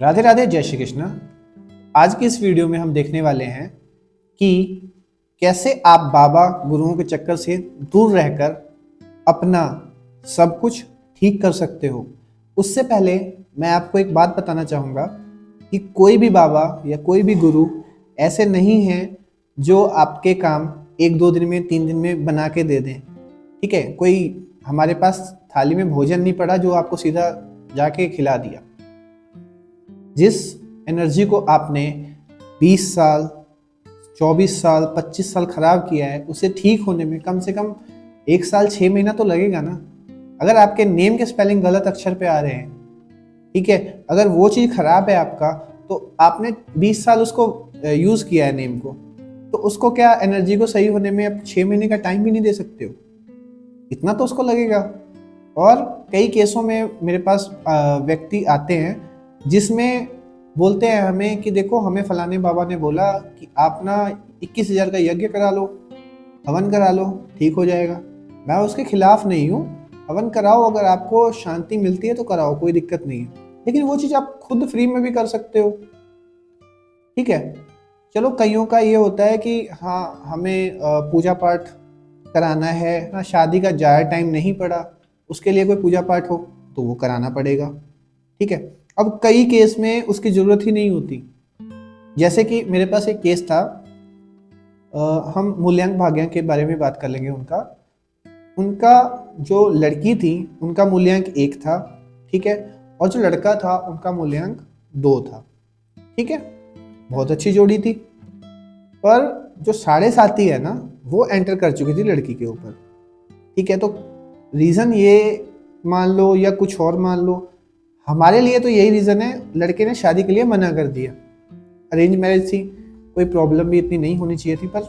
राधे राधे, जय श्री कृष्ण। आज की इस वीडियो में हम देखने वाले हैं कि कैसे आप बाबा गुरुओं के चक्कर से दूर रहकर अपना सब कुछ ठीक कर सकते हो। उससे पहले मैं आपको एक बात बताना चाहूँगा कि कोई भी बाबा या कोई भी गुरु ऐसे नहीं हैं जो आपके काम एक दो दिन में 3 दिन में बना के दे दें। ठीक है, कोई हमारे पास थाली में भोजन नहीं पड़ा जो आपको सीधा जाके खिला दिया। जिस एनर्जी को आपने 20 साल, 24 साल, 25 साल खराब किया है, उसे ठीक होने में कम से कम 1 साल 6 महीना तो लगेगा ना। अगर आपके नेम के स्पेलिंग गलत अक्षर पे आ रहे हैं, ठीक है, अगर वो चीज़ खराब है आपका, तो आपने 20 साल उसको यूज़ किया है नेम को, तो उसको क्या एनर्जी को सही होने में आप 6 महीने का टाइम भी नहीं दे सकते हो? इतना तो उसको लगेगा। और कई केसों में मेरे पास व्यक्ति आते हैं जिसमें बोलते हैं हमें कि देखो, हमें फलाने बाबा ने बोला कि आप ना 21,000 का यज्ञ करा लो, हवन करा लो, ठीक हो जाएगा। मैं उसके खिलाफ नहीं हूँ, हवन कराओ, अगर आपको शांति मिलती है तो कराओ, कोई दिक्कत नहीं है। लेकिन वो चीज़ आप खुद फ्री में भी कर सकते हो। ठीक है, चलो कईयों का ये होता है कि हाँ, हमें पूजा पाठ कराना है, हाँ शादी का ज़्यादा टाइम नहीं पड़ा, उसके लिए कोई पूजा पाठ हो तो वो कराना पड़ेगा। ठीक है, अब कई केस में उसकी ज़रूरत ही नहीं होती। जैसे कि मेरे पास एक केस था, हम मूल्यांक भाग्यांक के बारे में बात कर लेंगे। उनका उनका जो लड़की थी उनका मूल्यांक 1 था, ठीक है, और जो लड़का था उनका मूल्यांक 2 था। ठीक है, बहुत अच्छी जोड़ी थी। पर जो साढ़े साथी है ना, वो एंटर कर चुकी थी लड़की के ऊपर। ठीक है, तो रीज़न ये मान लो या कुछ और मान लो, हमारे लिए तो यही रीज़न है, लड़के ने शादी के लिए मना कर दिया। अरेंज मैरिज थी, कोई प्रॉब्लम भी इतनी नहीं होनी चाहिए थी, पर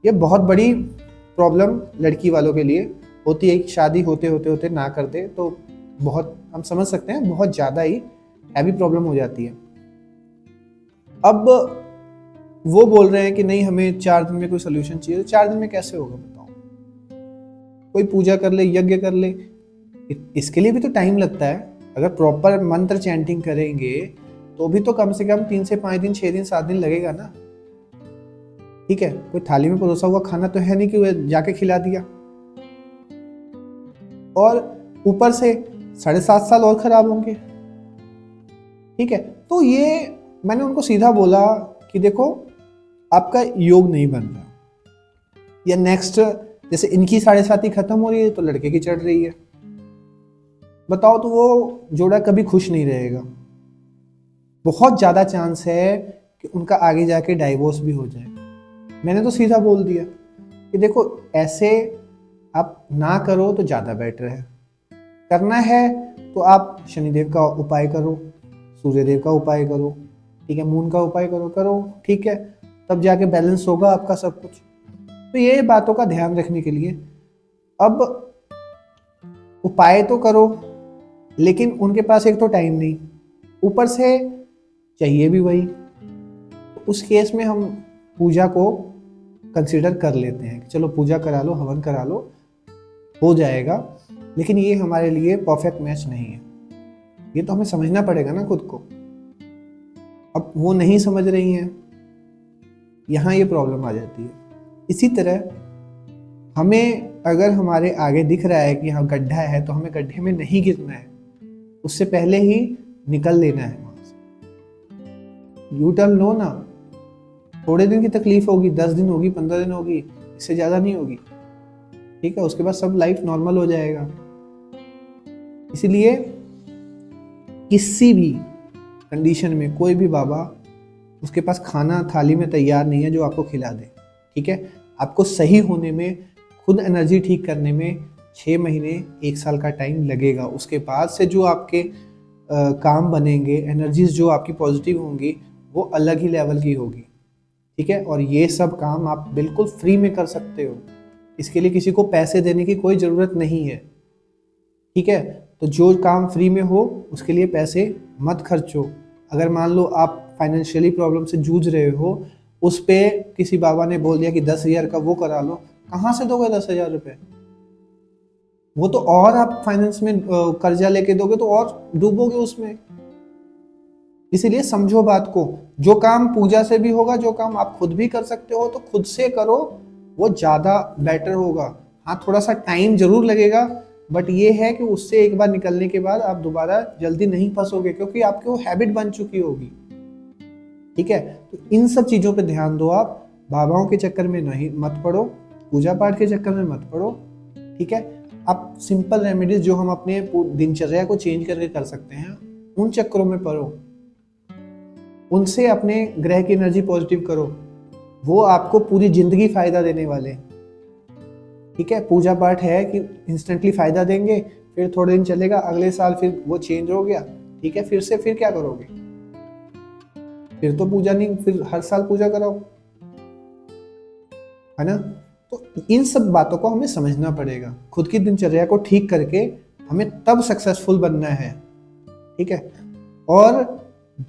यह बहुत बड़ी प्रॉब्लम लड़की वालों के लिए होती है कि शादी होते होते होते ना कर दे तो बहुत, हम समझ सकते हैं, बहुत ज़्यादा ही हैवी प्रॉब्लम हो जाती है। अब वो बोल रहे हैं कि नहीं, हमें 4 दिन में कोई सोल्यूशन चाहिए। तो 4 दिन में कैसे होगा बताओ? कोई पूजा कर ले, यज्ञ कर ले, इसके लिए भी तो टाइम लगता है। अगर प्रॉपर मंत्र चैंटिंग करेंगे तो भी तो कम से कम 3 से 5 दिन, 6 दिन, 7 दिन लगेगा ना। ठीक है, कोई थाली में परोसा हुआ खाना तो है नहीं कि वह जाके खिला दिया। और ऊपर से 7.5 साल और खराब होंगे। ठीक है, तो ये मैंने उनको सीधा बोला कि देखो, आपका योग नहीं बन रहा, या नेक्स्ट जैसे इनकी 7.5 खत्म हो रही है तो लड़के की चढ़ रही है, बताओ, तो वो जोड़ा कभी खुश नहीं रहेगा। बहुत ज़्यादा चांस है कि उनका आगे जाके डाइवोर्स भी हो जाए। मैंने तो सीधा बोल दिया कि देखो, ऐसे आप ना करो तो ज़्यादा बेटर है। करना है तो आप शनिदेव का उपाय करो, सूर्यदेव का उपाय करो, ठीक है, मून का उपाय करो करो, ठीक है, तब जाके बैलेंस होगा आपका सब कुछ। तो ये बातों का ध्यान रखने के लिए अब उपाय तो करो, लेकिन उनके पास एक तो टाइम नहीं, ऊपर से चाहिए भी वही। तो उस केस में हम पूजा को कंसिडर कर लेते हैं कि चलो पूजा करा लो, हवन करा लो, हो जाएगा। लेकिन ये हमारे लिए परफेक्ट मैच नहीं है, ये तो हमें समझना पड़ेगा ना खुद को। अब वो नहीं समझ रही हैं, यहाँ ये प्रॉब्लम आ जाती है। इसी तरह हमें अगर हमारे आगे दिख रहा है कि हाँ गड्ढा है, तो हमें गड्ढे में नहीं गिरना है, उससे पहले ही निकल लेना है वहां से। यू टर्न लो ना, थोड़े दिन की तकलीफ होगी, 10 दिन होगी, 15 दिन होगी, इससे ज़्यादा नहीं होगी। ठीक है, उसके बाद सब लाइफ नॉर्मल हो जाएगा। इसीलिए किसी भी कंडीशन में कोई भी बाबा, उसके पास खाना थाली में तैयार नहीं है जो आपको खिला दे। ठीक है, आपको सही होने में, खुद एनर्जी ठीक करने में 6 महीने, 1 साल का टाइम लगेगा। उसके बाद से जो आपके काम बनेंगे, एनर्जीज जो आपकी पॉजिटिव होंगी, वो अलग ही लेवल की होगी। ठीक है, और ये सब काम आप बिल्कुल फ्री में कर सकते हो। इसके लिए किसी को पैसे देने की कोई ज़रूरत नहीं है। ठीक है, तो जो काम फ्री में हो उसके लिए पैसे मत खर्चो। अगर मान लो आप फाइनेंशियली प्रॉब्लम से जूझ रहे हो, उस पे किसी बाबा ने बोल दिया कि 10,000 का वो करा लो, कहाँ से दोगे 10,000 रुपये? वो तो और आप फाइनेंस में कर्जा लेके दोगे तो और डूबोगे उसमें। इसीलिए समझो बात को, जो काम पूजा से भी होगा, जो काम आप खुद भी कर सकते हो तो खुद से करो, वो ज्यादा बेटर होगा। हाँ, थोड़ा सा टाइम जरूर लगेगा, बट ये है कि उससे एक बार निकलने के बाद आप दोबारा जल्दी नहीं फंसोगे, क्योंकि आपकी वो हैबिट बन चुकी होगी। ठीक है, तो इन सब चीजों पे ध्यान दो। आप बाबाओं के चक्कर में नहीं मत पड़ो, पूजा पाठ के चक्कर में मत पड़ो। ठीक है, आप सिंपल रेमेडीज जो हम अपने दिनचर्या को चेंज करके कर सकते हैं, उन चक्करों में पड़ो, उनसे अपने ग्रह की एनर्जी पॉजिटिव करो, वो आपको पूरी जिंदगी फायदा देने वाले। ठीक है, पूजा पाठ है कि इंस्टेंटली फायदा देंगे, फिर थोड़े दिन चलेगा, अगले साल फिर वो चेंज हो गया। ठीक है, फिर से फिर क्या करोगे, फिर तो पूजा नहीं, फिर हर साल पूजा कराओ, है ना। तो इन सब बातों को हमें समझना पड़ेगा, खुद की दिनचर्या को ठीक करके हमें तब सक्सेसफुल बनना है। ठीक है, और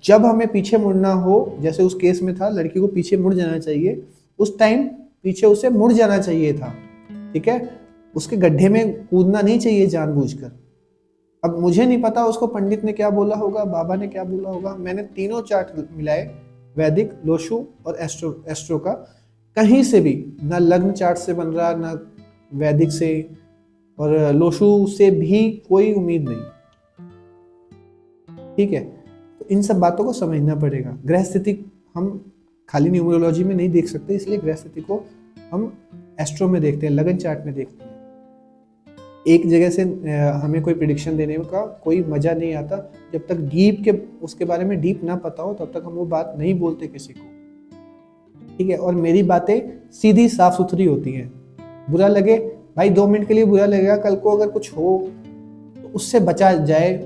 जब हमें पीछे मुड़ना हो, जैसे उस केस में था, लड़की को पीछे मुड़ जाना चाहिए, उस टाइम पीछे उसे मुड़ जाना चाहिए था। ठीक है, उसके गड्ढे में कूदना नहीं चाहिए जानबूझकर। अब मुझे नहीं पता उसको पंडित ने क्या बोला होगा, बाबा ने क्या बोला होगा, मैंने तीनों चार्ट मिलाए, वैदिक, लोशु और एस्ट्रो का, कहीं से भी ना लग्न चार्ट से बन रहा, ना वैदिक से, और लोशु से भी कोई उम्मीद नहीं। ठीक है, तो इन सब बातों को समझना पड़ेगा। ग्रह स्थिति हम खाली न्यूमरोलॉजी में नहीं देख सकते, इसलिए ग्रह स्थिति को हम एस्ट्रो में देखते हैं, लगन चार्ट में देखते हैं। एक जगह से हमें कोई प्रिडिक्शन देने का कोई मजा नहीं आता, जब तक डीप के उसके बारे में डीप ना पता हो तब तक हम वो बात नहीं बोलते किसी को। ठीक है, और मेरी बातें सीधी साफ सुथरी होती हैं। बुरा लगे भाई, 2 मिनट के लिए बुरा लगेगा, कल को अगर कुछ हो तो उससे बचा जाए,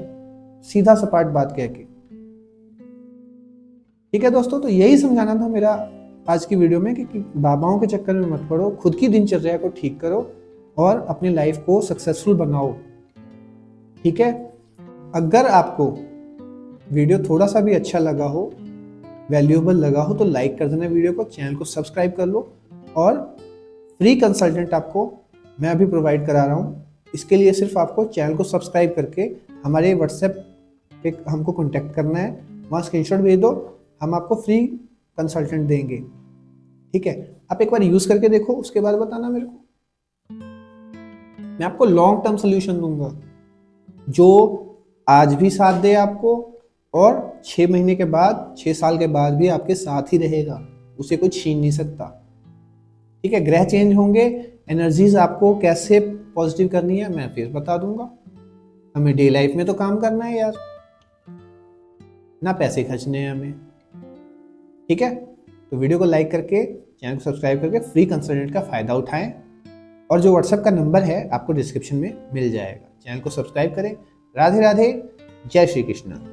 सीधा सपाट बात कह के। ठीक है दोस्तों, तो यही समझाना था मेरा आज की वीडियो में कि बाबाओं के चक्कर में मत पड़ो, खुद की दिनचर्या को ठीक करो और अपनी लाइफ को सक्सेसफुल बनाओ। ठीक है, अगर आपको वीडियो थोड़ा सा भी अच्छा लगा हो, वैल्यूएबल लगा हो, तो लाइक कर देना वीडियो को, चैनल को सब्सक्राइब कर लो, और फ्री कंसल्टेंट आपको मैं अभी प्रोवाइड करा रहा हूँ। इसके लिए सिर्फ आपको चैनल को सब्सक्राइब करके हमारे व्हाट्सएप पे हमको कॉन्टैक्ट करना है, वहाँ स्क्रीनशॉट भेज दो, हम आपको फ्री कंसल्टेंट देंगे। ठीक है, आप एक बार यूज करके देखो, उसके बाद बताना मेरे को, मैं आपको लॉन्ग टर्म सोल्यूशन दूंगा जो आज भी साथ दे आपको, और 6 महीने के बाद, 6 साल के बाद भी आपके साथ ही रहेगा, उसे कोई छीन नहीं सकता। ठीक है, ग्रह चेंज होंगे, एनर्जीज आपको कैसे पॉजिटिव करनी है मैं फिर बता दूंगा। हमें डे लाइफ में तो काम करना है यार, ना पैसे खर्चने हैं हमें। ठीक है, तो वीडियो को लाइक करके, चैनल को सब्सक्राइब करके फ्री कंसल्टेंट का फायदा उठाएं, और जो व्हाट्सएप का नंबर है आपको डिस्क्रिप्शन में मिल जाएगा। चैनल को सब्सक्राइब करें। राधे राधे, जय श्री कृष्ण।